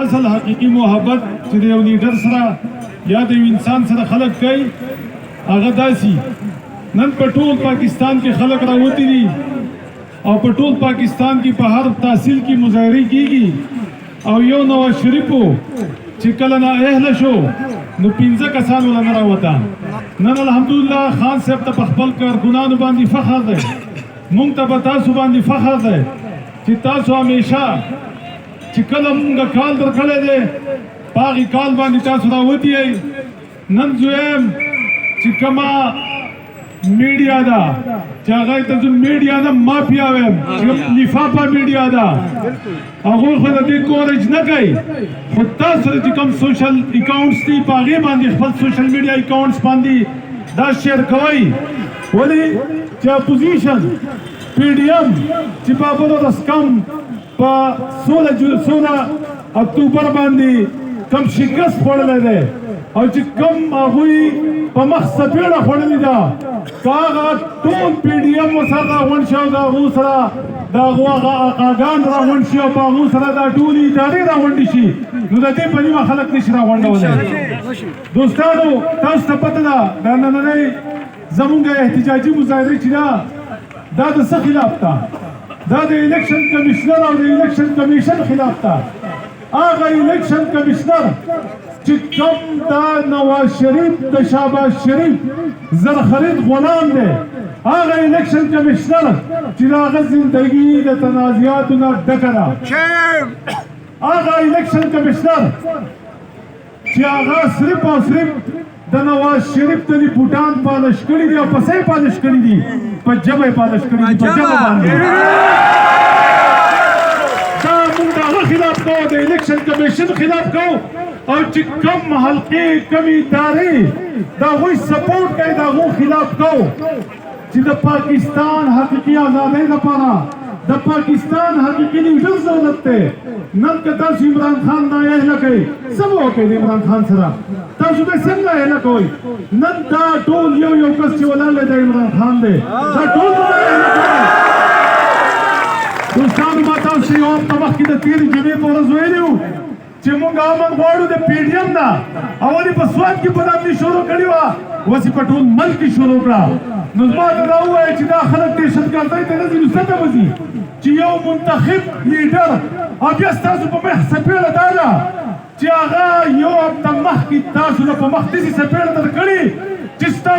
اصل حقیقي محبت چې د یو لیډر سره یا د یو انسان سره خلک کوي هغه داسي نن په ټول پاکستان کې خلک راوتی دي او په ټول پاکستان کې په هر تحصیل کې مظاهرې کیږي او یو نواز شریفو چې کله نا اهل شو نو 15 کسان ولا نه راوته نن الحمدلله خان صاحب ته په خپل کارکونانو باندې فخر دی مونږ ته په تاسو باندې فخر دی چې تاسو همیشه چې کله مونږ کال درکړی دی په هغې کال باندې تاسو راوتي یئ نن زویم چې کومه میډیا ده چې هغه ته زه میډیا نه مافیا وایم چې لفافه میډیا ده هغوی خو د دې کورج نه کوي خو تاسو چې کوم سوشل اکاونټس دي په هغې باندې خپل سوشل میډیا اکاونټس باندې دا شیر کوئ ولې چې اپوزیشن پی ډي ایم چې بابر رسکم په 16 اکتوبر باندې کم شکست خوړلی دی او چې کم هغوی په مخ څپېړه خوړلې ده که هغه ټول پی ډي ایم ورسره راغونډ شي او د هغو سره د هغو هغه اقاګان راغونډ شي او په هغو سره دا ټولې ادارې راغونډې شي نو د دې په نیمه خلک نشي راغونډولی دوستانو تاسو ته پته ده دا نننۍ زمونږ احتجاجي مظاهرې چې ده دا د څه خلاف ده دا د الیکشن کمیشنر او د الیکشن کمیشن خلاف ده هغه الیکشن کمیشنر چې کوم دا نواز شریف د شهباز شریف زرخرید غلام دی هغه الیکشن کمیشنر چې د هغه زندګي د تنازعاتو نه ډکه ده هغه الیکشن کمیشنر چې هغه صرف او صرف د نواز شریف ته دي بوټان پالش کړي دي او پسې پالش کړي دي په ژبه یې پالش کړي دي په ژبه باندې دا موږ د هغه خلاف کوو د الیکشن کمیشن خلاف کوو او چې کم حلقې کم ادارې د هغوی سپورټ کوي د هغو خلاف کوو چې د پاکستان حقیقي ازادۍ لپاره د پاکستان حقیقي لیډر ضرورت دی نن که تاسو عمران خان نااهله کوئ څه به وکړئ د عمران خان سره تاسو به څنګه اهله کوئ نن دا ټول یو یو کس چې ولاړ دی د عمران خان دی دا ټول به اهله کوئ دوستانو ما تاسو یو هفته مخکې د تېرې جمعې په ورځ ویلي وو چې موږ امن غواړو د پی ډي ایم نه اول یې په سوات کې بدنامي شروع کړې وه اوس یې په ټول ملک کې شروع کړه نو زما ته دا ووایه چې دا خلک دهشتګردۍ ته نه ځي نو څه ته به ځي چې یو منتخب لیډر او بیا ستاسو په مخ څپېړه دا ده چې هغه یو هفته مخکې تاسو نه په مخ داسې څپېړه درکړې چې